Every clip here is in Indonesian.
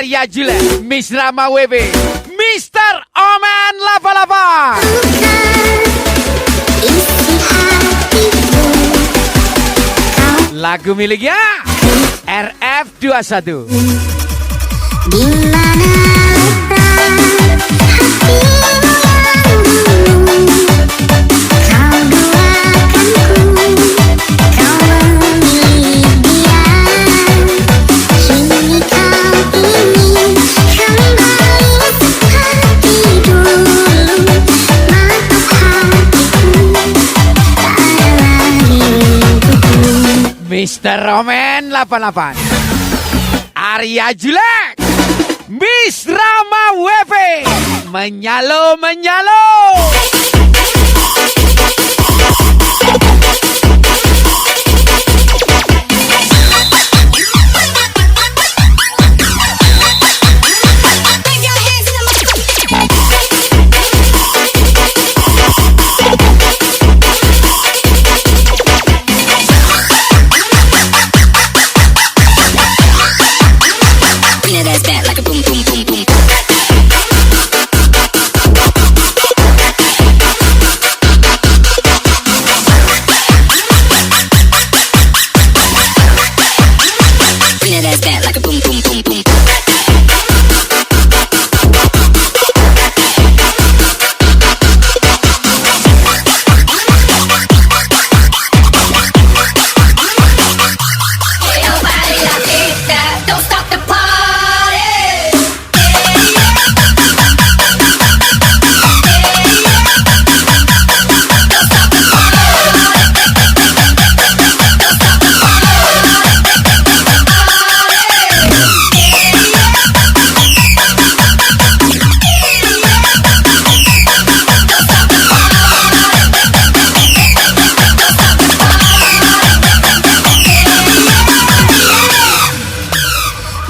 Arya Jule, Miss Rama WB, Mr. Omen Lava-Lava. Lagu miliknya RF21. Dimana letak hatimu yang dulu, kau duakanku, kau memilih dia. Kini kau ingin kembali seperti dulu. Maaf hatiku, tak ada lagi untukmu. Mr. Omen 88, Arya Julek, Miss Rama WP, menyalo.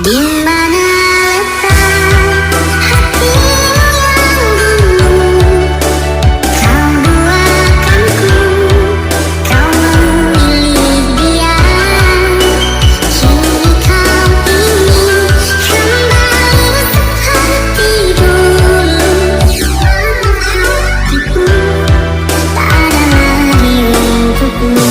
Dimana letak hatimu yang dulu, kau duakanku, kau memilih dia. Kini kau ingin kembali seperti dulu. Maaf hatiku, tak ada lagi untukmu.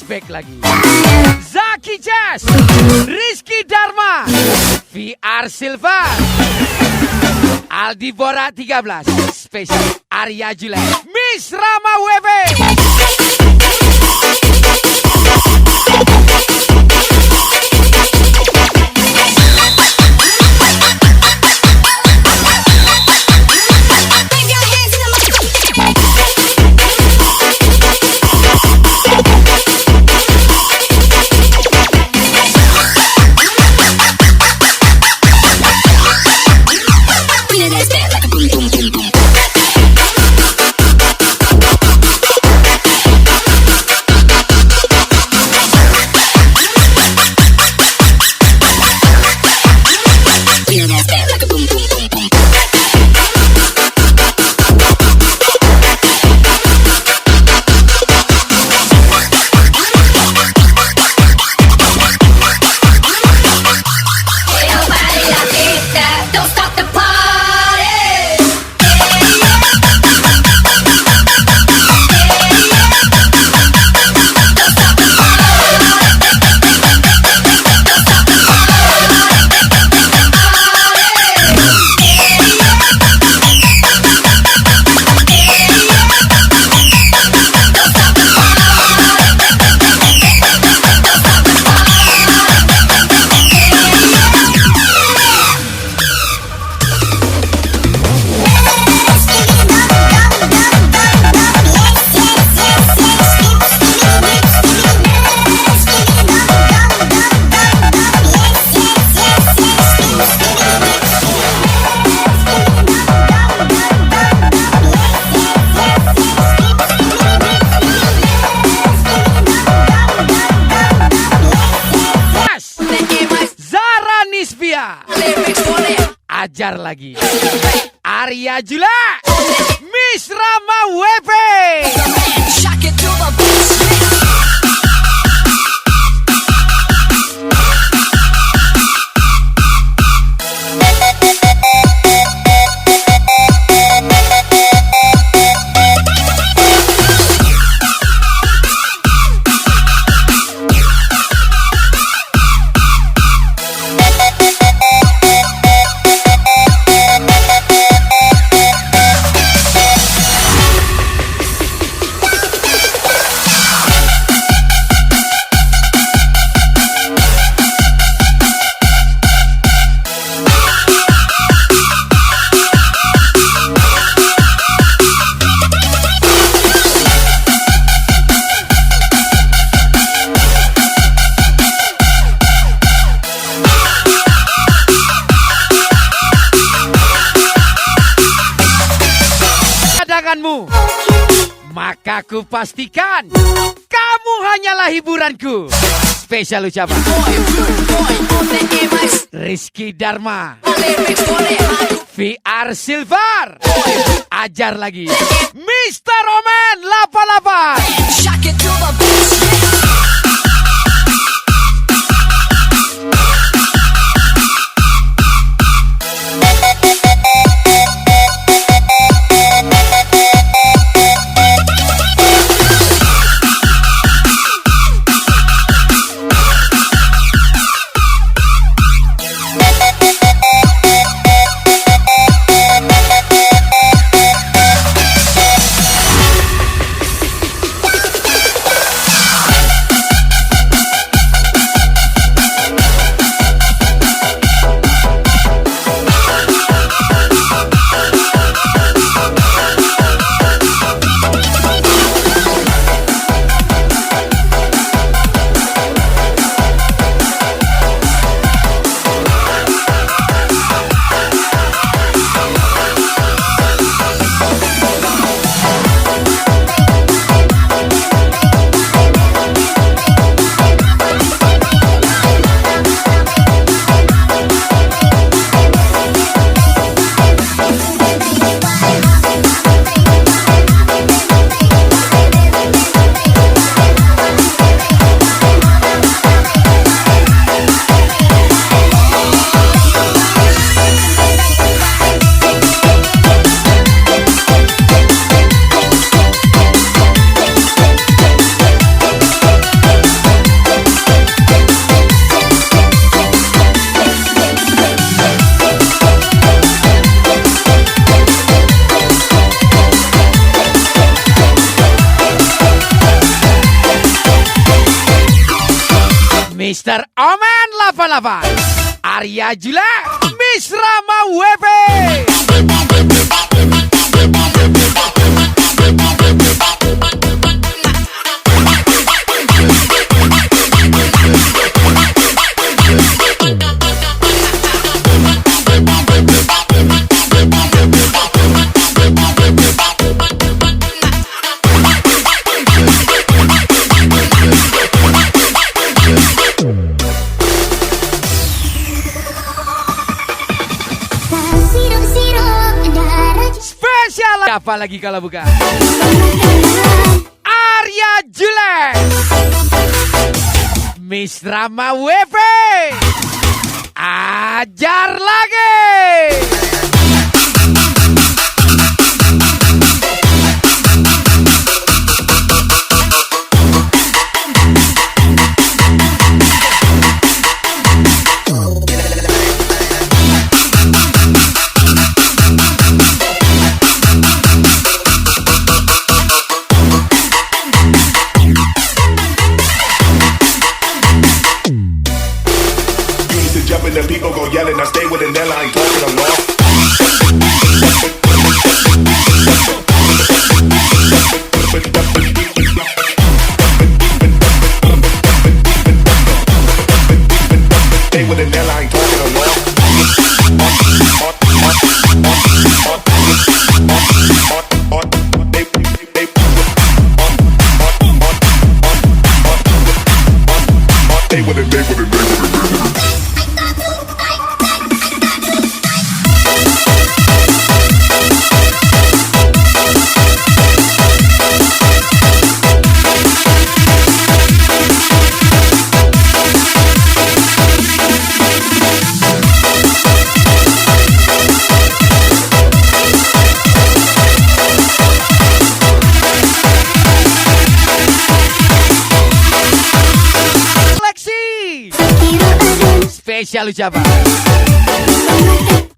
Back lagi Zaki Jazz, Rizky Dharma, VR Silver, Aldi Bora 13, spesial Arya Jule, Miss Rama WB. Ajar lagi. Arya Jula, Miss Rama WP. Maka ku pastikan kamu hanyalah hiburanku. Spesial ucapan Rizky Dharma, VR Silver. Ajar lagi Mr. Oman 88. Mr. Oman 88, Arya Jula, Miss Rama WP. Apa lagi kalau bukan Arya Jule, Miss Rama WP. Ajar lagi. And people go yelling, I stay with an airline talking along. Stay with an airline talking along. Stay with it. Spesial ucapan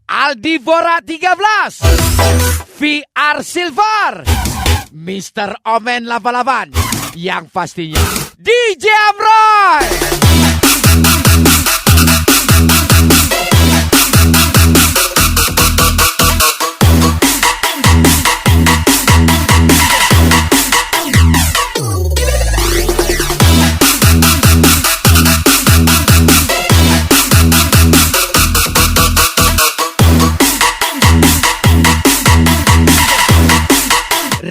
Aldi Bora 13, VR Silver, Mr. Omen 88, yang pastinya DJ Amroy.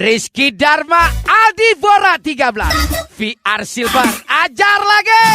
Rizky Dharma Aldi Bora 13, VR Silver, ajar lagi.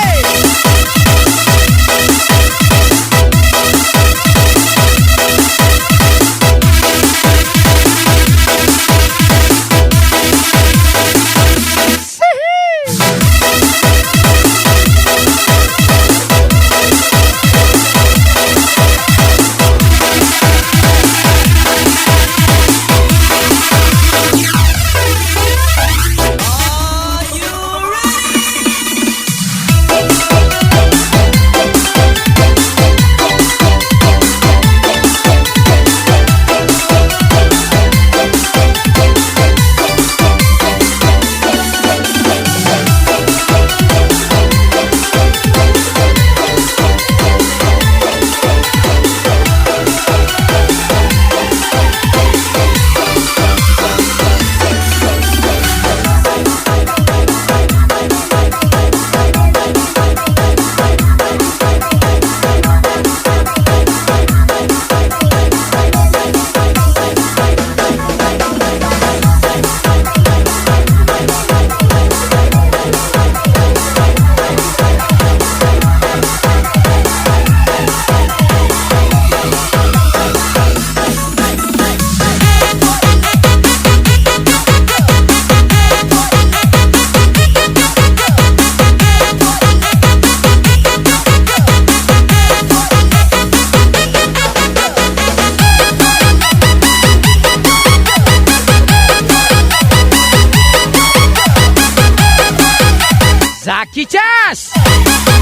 Zaki Cas,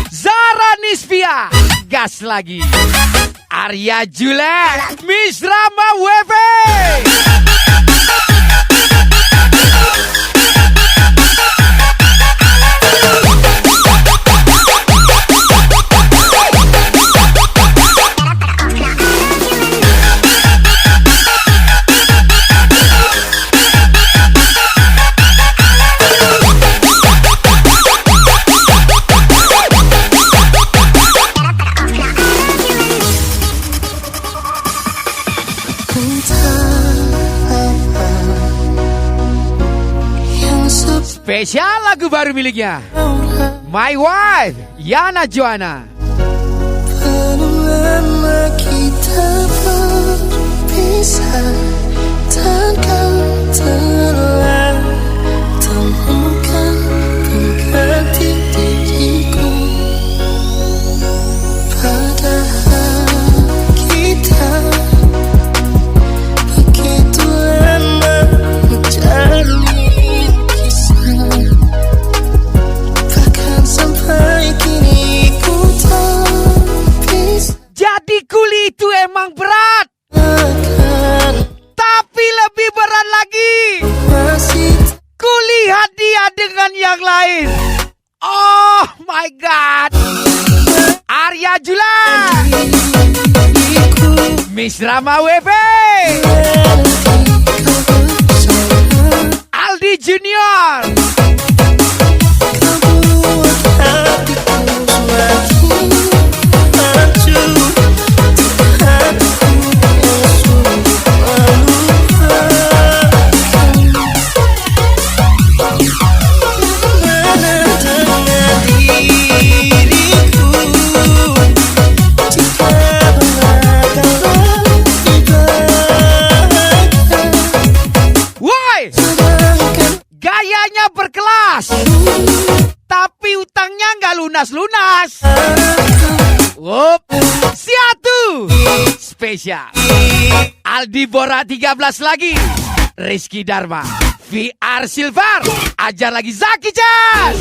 Zara Nisvia, gas lagi. Arya Julet, Miss Rama Wewe. Spesial lagu baru miliknya My Wife, Yana Joanna. Lama kita berpisah dan kau telah temukan pengganti diriku. Padahal kita begitu lama menjalani kisah, bahkan sampai kini ku tak bisa. Jadi kuli itu emang berat, tapi lebih berat lagi kulihat dia dengan yang lain. Oh my God. Arya Julan, Miss Rama Wewe, Aldi Junior. Gayanya berkelas, tapi utangnya nggak lunas-lunas. Wup, siatu spesial. Aldi Bora 13 lagi, Rizky Dharma, VR Silver, ajar lagi Zaki Cas.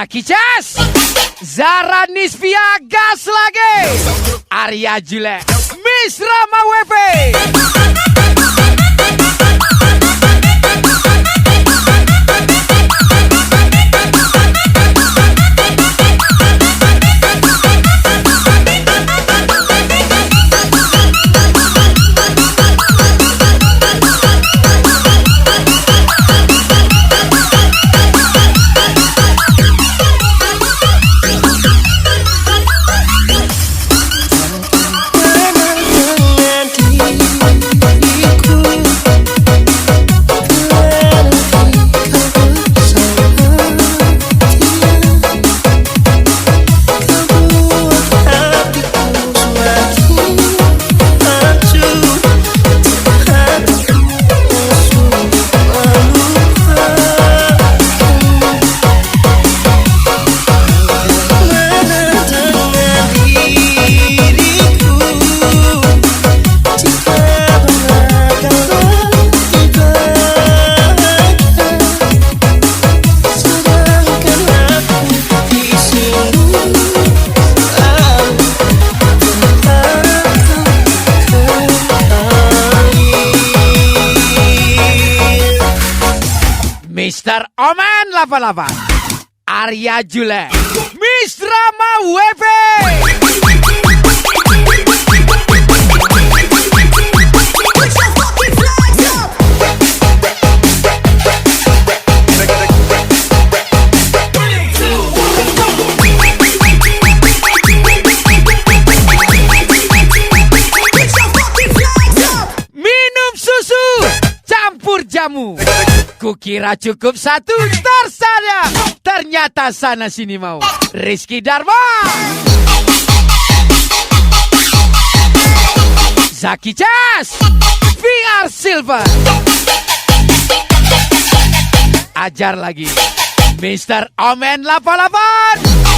Zaki Jas, Zara Nisfia gas lagi. Arya Jule, Miss Rama WP. Mr. Oman 88, Arya Jule, Miss Rama WP. Minum susu campur jamu. Kukira cukup satu, tersadar ternyata sana sini mau. Rizky Dharma, Zaki Jas, VR Silver. Ajar lagi, Mr. Omen 88.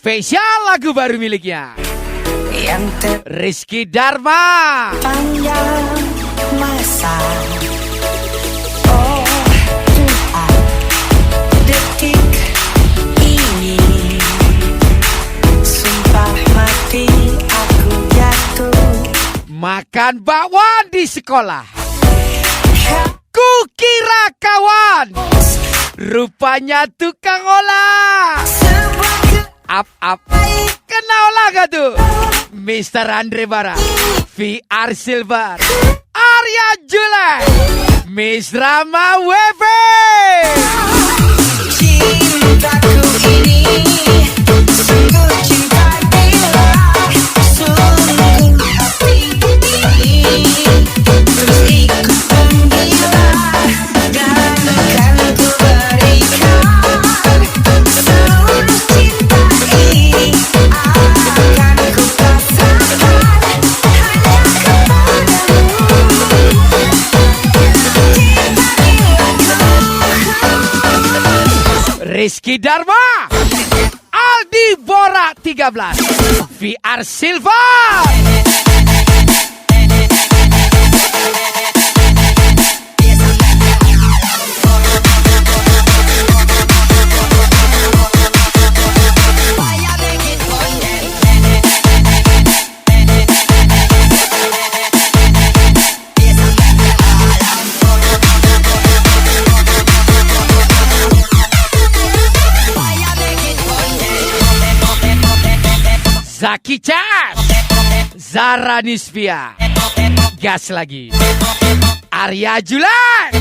Spesial lagu baru miliknya yang Rizky Dharma. terpanjang masa. Oh Tuhan, detik ini sumpah mati aku jatuh. Makan bakwan di sekolah, kukira kawan, rupanya tukang olah. Up, kenal lah gak tuh? Mr. Andre Bara, VR Silver, Arya Jule, Miss Rama WP. Cintaku ini sungguh cinta bila, sungguh hati ini terus ikut menggila, dan akan ku berikan seluruh cinta ini. Rizky Dharma, Aldi Bora 13, VR Silva. Zaki Cas, Zara Nisvia, gas lagi. Arya Julan,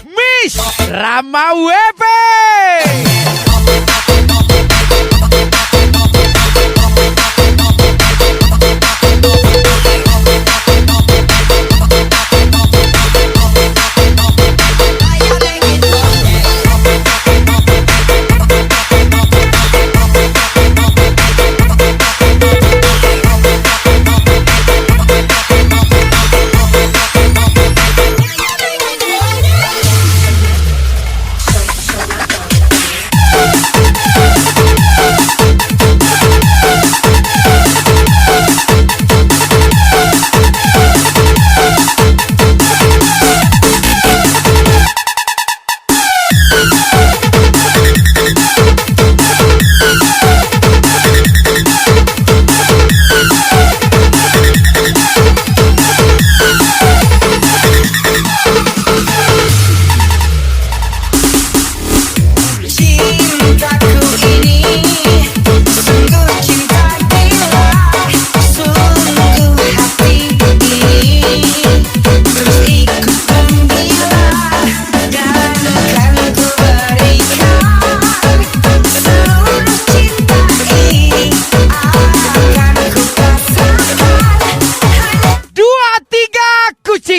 Miss Rama Wepe.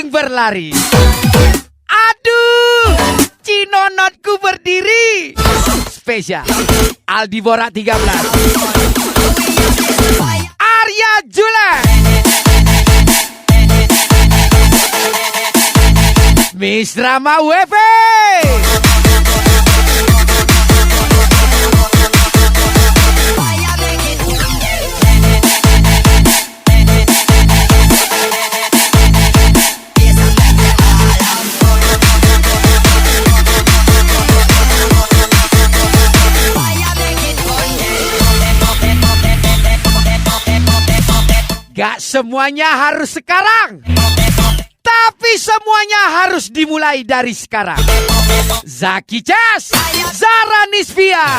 Berlari. Aduh, Cinonotku berdiri. Spesial Aldi Bora 13, Arya Julan, Miss Rama Wepe. Gak semuanya harus sekarang, tapi semuanya harus dimulai dari sekarang. Zaki Cas, Zara Nisvia.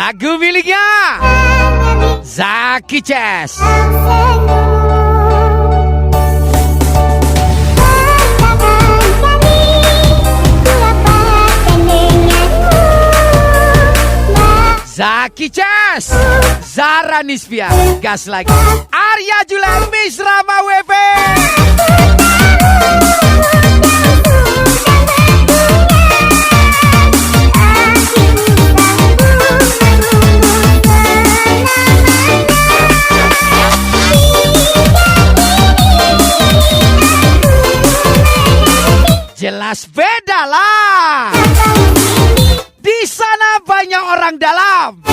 Lagu miliknya Zaki Ces. Zaki Ces, Zara Nisfia, gas lagi. Arya Julen, Miss Rama WP. Jelas beda lah. Di sana banyak orang dalam.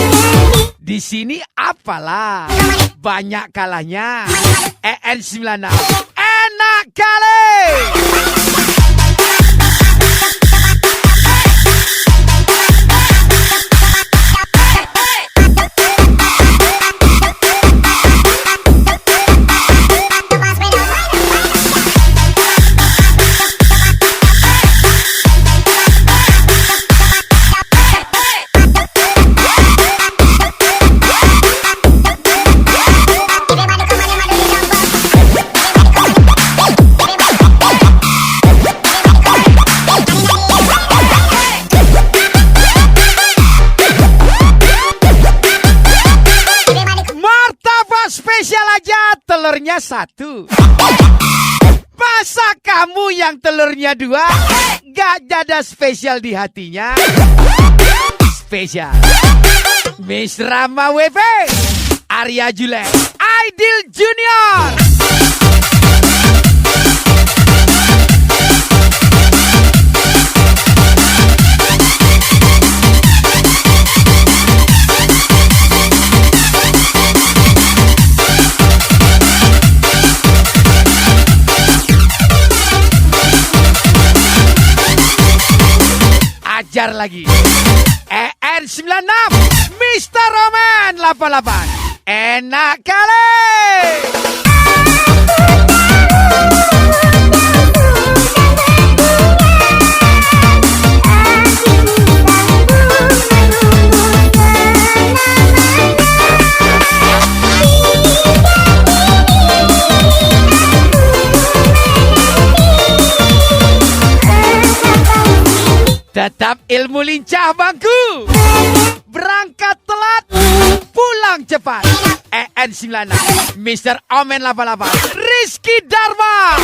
Di sini apalah, banyak kalahnya. EN96 enak kali. Telurnya satu. Masa kamu yang telurnya dua gak ada spesial di hatinya? Spesial Miss Rama WP, Arya Julen, Aidil Junior. Ajar lagi. EN96 Mr. Roman 88. Enak kali. Tetap ilmu lincah bangku. Berangkat telat, pulang cepat. EN96 Mr. Omen 88, Rizky Dharma.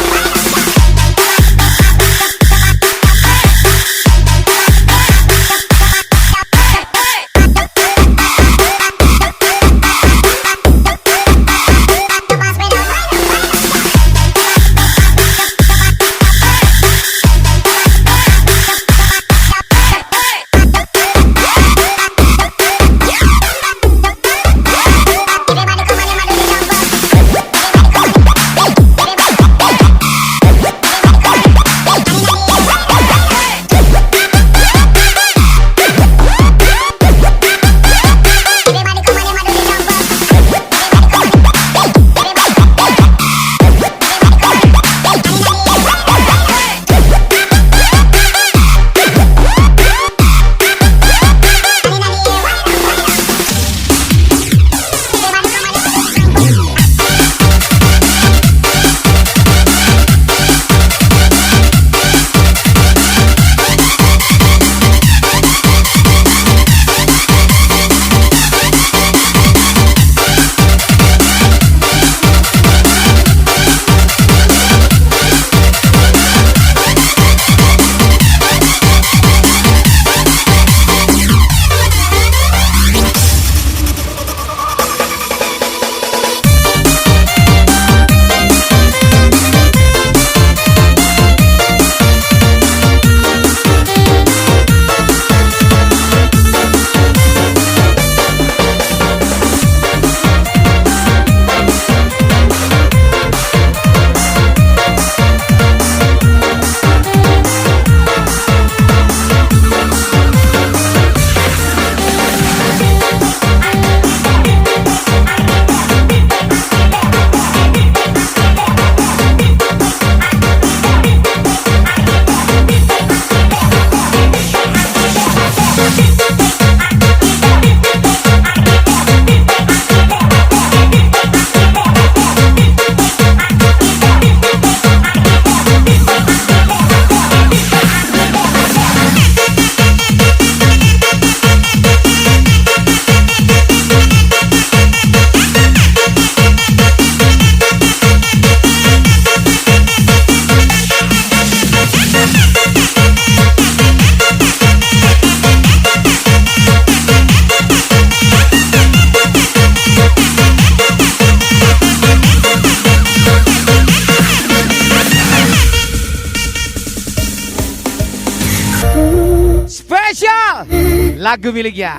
Lagu miliknya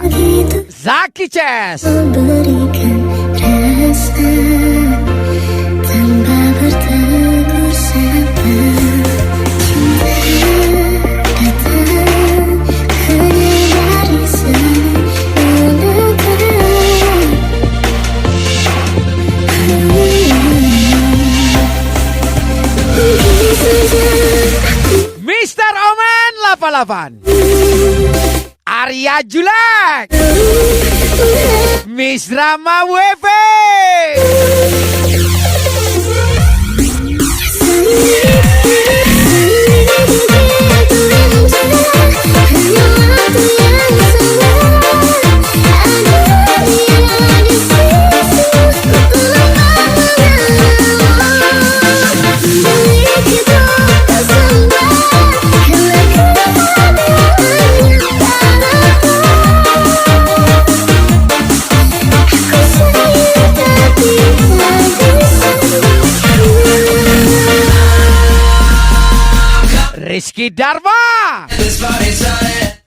Zaki Chess. Berikan rasa tanpa bertegur sapa. Cinta datang hanya dari sebelah. Mr. Omen 88, Arya Julek, Miss Rama Wefe. Rizky Dharma,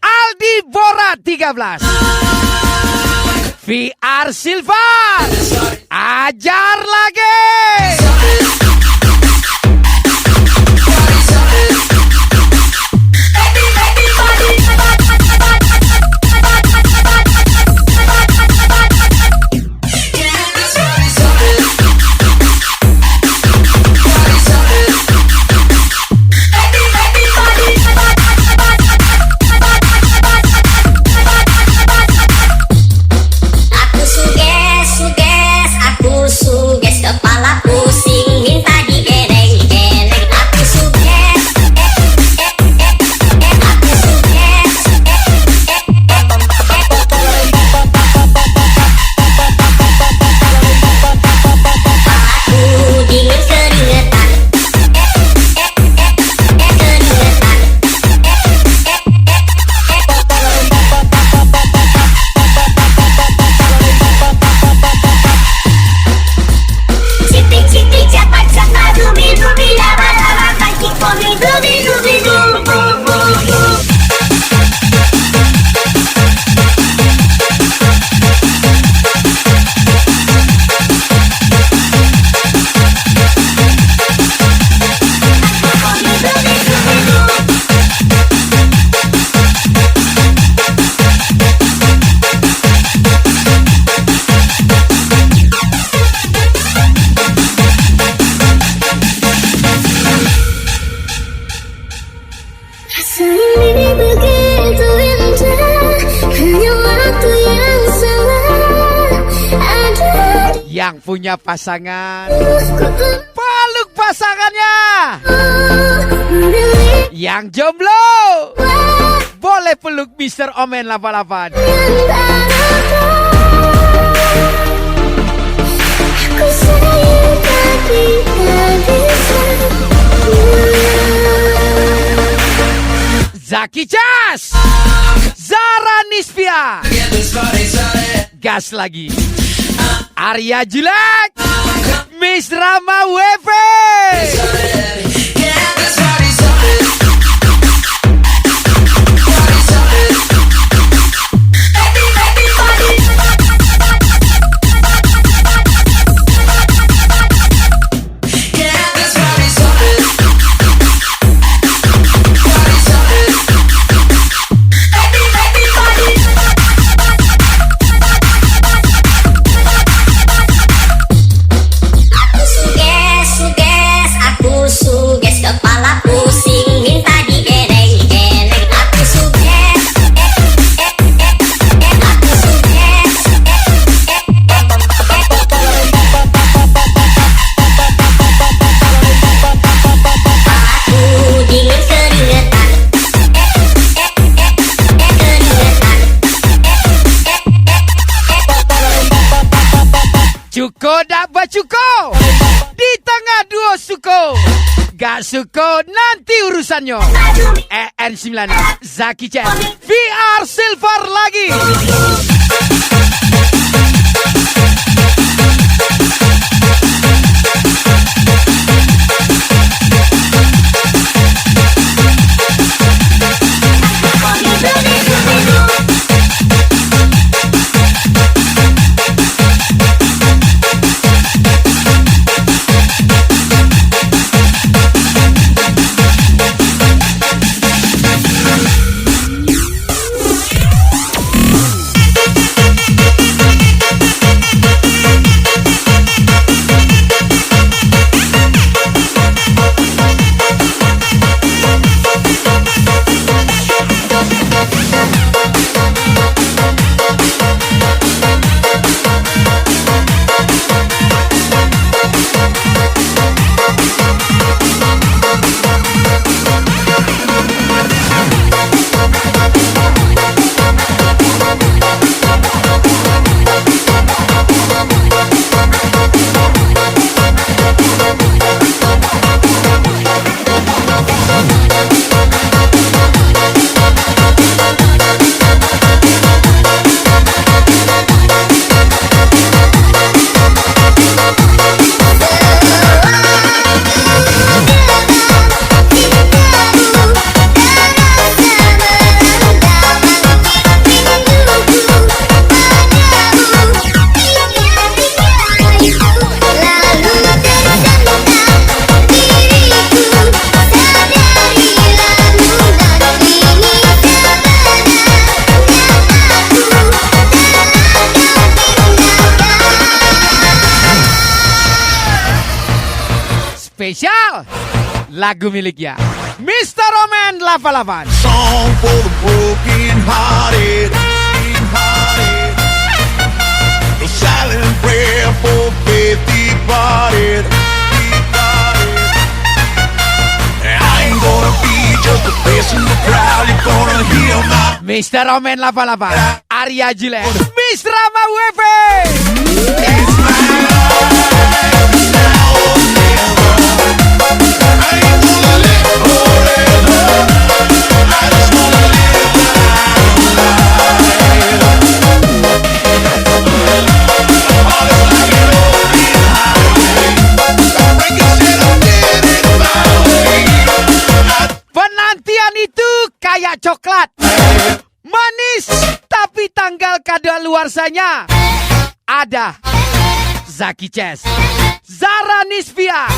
Aldi Bora 13, VR Silva, ajar lagi. Yang punya pasangan, peluk pasangannya. Yang jomblo, boleh peluk Mr. Omen 88. Zaki Chess, Zara Nisfia, gas lagi. Arya Julek, Miss Rama Wefe. Cuko dak bacuko, di tengah dua suko. Gak suko nanti urusannya. EN96, Zaki Chess, VR Silver lagi. Spesial lagu miliknya Mr. Roman 88. Song for the broken hearted, a silent prayer for faith departed. I ain't gonna be just a face in the crowd. You're gonna hear my Mr. Roman 88, Arya Jules, Miss Rama WP. it's my life now or never. I ain't gonna live forever. I just wanna live my life. All is like an open highway. Breaking shit I'm getting my way. Penantian itu kayak coklat, manis tapi tanggal kadaluarsanya ada Zaki Chess, Zara Nisvia,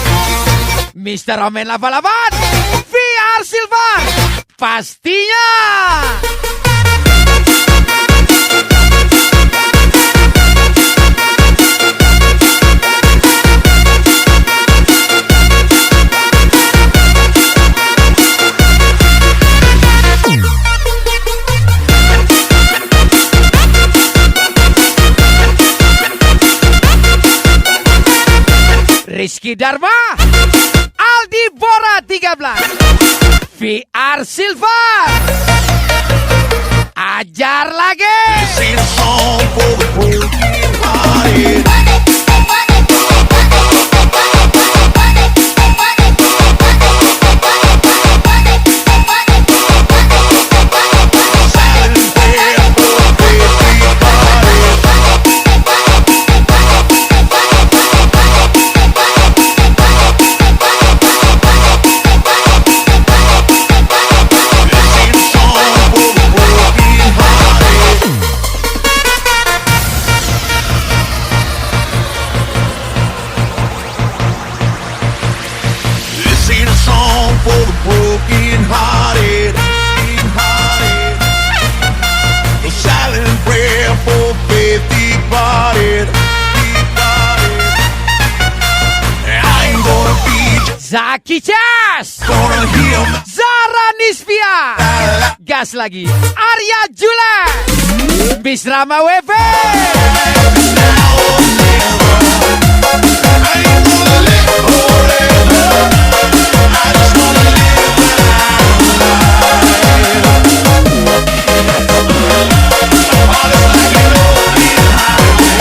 Mr. Roman 88, VR Silver, pastinya. Rizky Dharma, Aldi Bora 13, VR Silver, ajar lagi. Sing a song for the broken hearted. Silent prayer for faith departed. Sing a song for the broken hearted. This ain't a song for the broken hearted. A silent prayer for faith departed. I ain't gonna be just Zaki Chess, gonna hear my Zara Nisvia, gas lagi, Arya Jules, Miss Rama WP. now or never. I ain't gonna live forever. I just wanna live my life. All is like an open highway.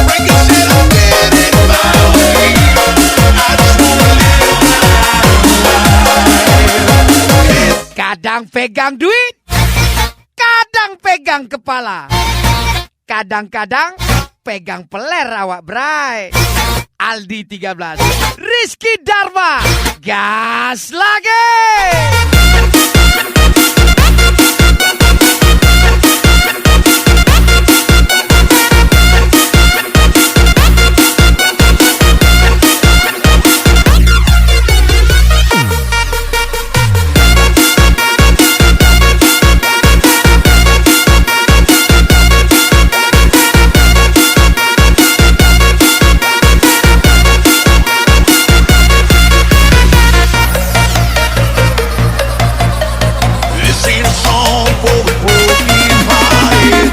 Breaking shit I'm getting my way. I just wanna live my life. Kadang pegang duit, kadang pegang kepala, kadang-kadang pegang peler awak bray. Aldi 13, Rizky Dharma, gas lagi. This ain't a song for the broken hearted.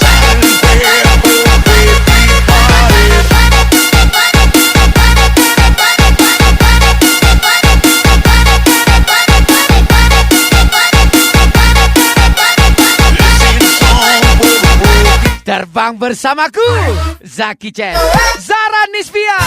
Silent prayer for faith departed. This ain't a song for the broken. Terbang bersamaku, Zaki Chess, Zara Nisvia.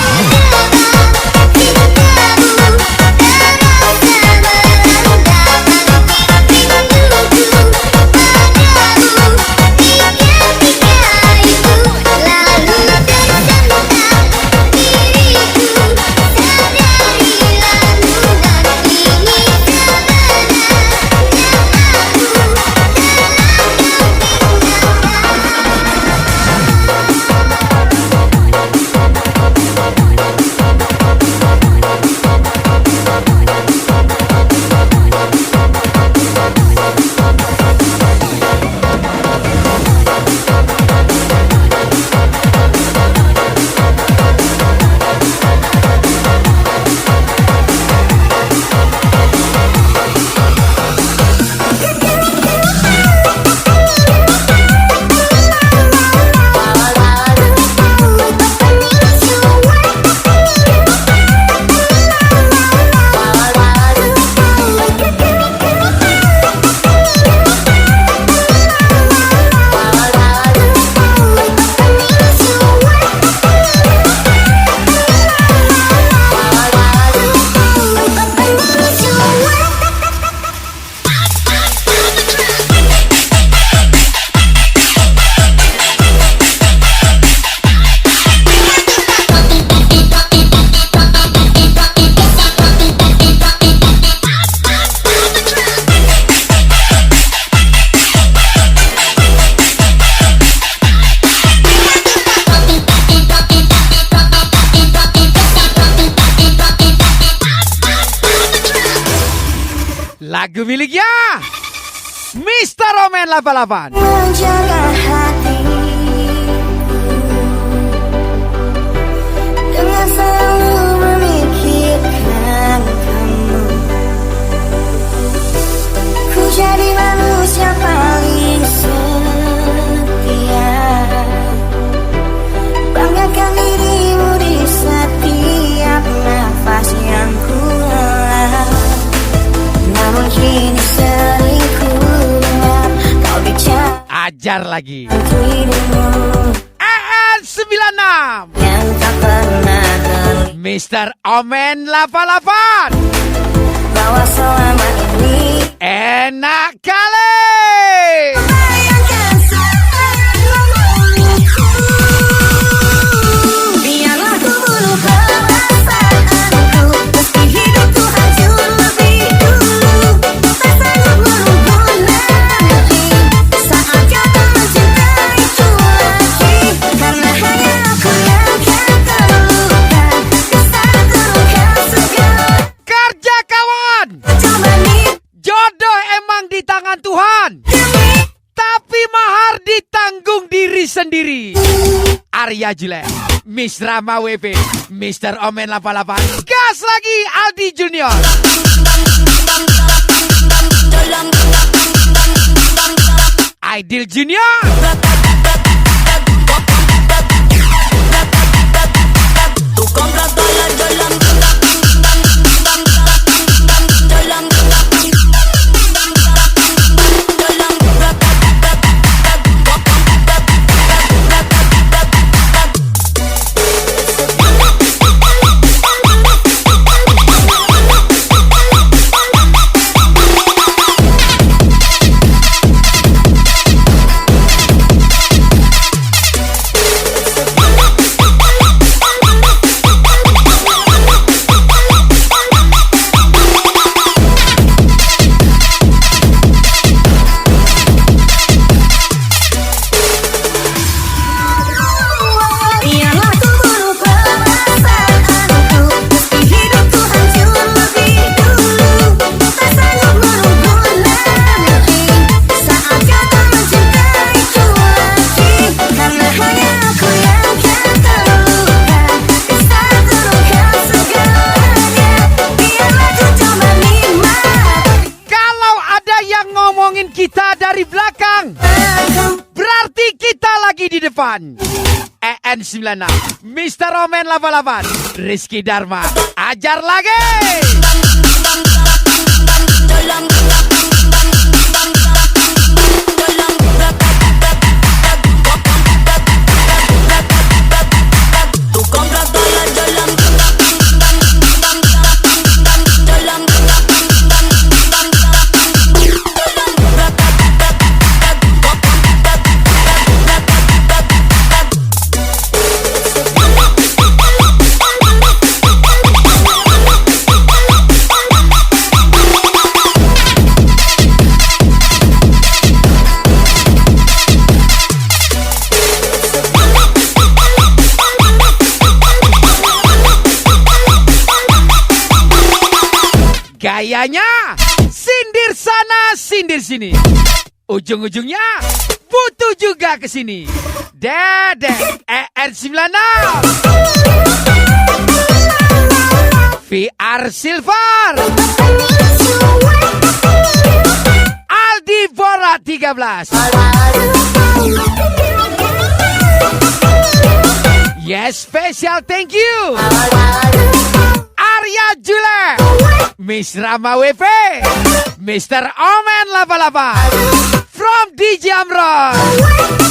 Lagu miliknya Mr. Omen 88. Menjaga hatiku dengan selalu memikirkan kamu. Ku jadi manusia paling setia, banggakan dirimu di setiap nafas yang ku hela. Namun kini sering ku dengar kau bicara Ajar lagi. untuk hidupmu EN96 yang tak pernah terlihat, Mr. Omen 88. bahwa selama ini Enak kali. bayangkan selaluku. Biarlah ku bunuh perasaanku, meski hidupku hancur lebih dulu. Tak sanggup menunggu nanti saat kau tak mencintaiku lagi, karena hanya aku yang akan terluka. Bisa terluka segala. Kerja kawan. Coba nih Jodoh emang di tangan Tuhan, tapi mahar ditanggung diri sendiri. Arya Jule, Miss Rama WP, Mr. Omen 88. Gas lagi Aldi Junior. Aidil Junior. Biarlah ku bunuh perasaanku, meski hidupku hancur lebih dulu. Tak sanggup menunggu nanti saat kau tak mencintaiku lagi, karena hanya aku yang akan terluka. Bisa terluka segalanya. Biarlah ku coba nikmati Kalau ada yang ngomongin kita dari belakang, berarti kita lagi di depan. EN96 Mr. Omen 88 Rizky Dharma. Ajar lagi. Gayanya sindir sana, sindir sini. Ujung-ujungnya butuh juga ke sini. Dede EN96 VR Silver Aldi Bora 13. Yes, special thank you Arya Jule, Miss Rama WP, Mr. Omen 88 from DJ Amron.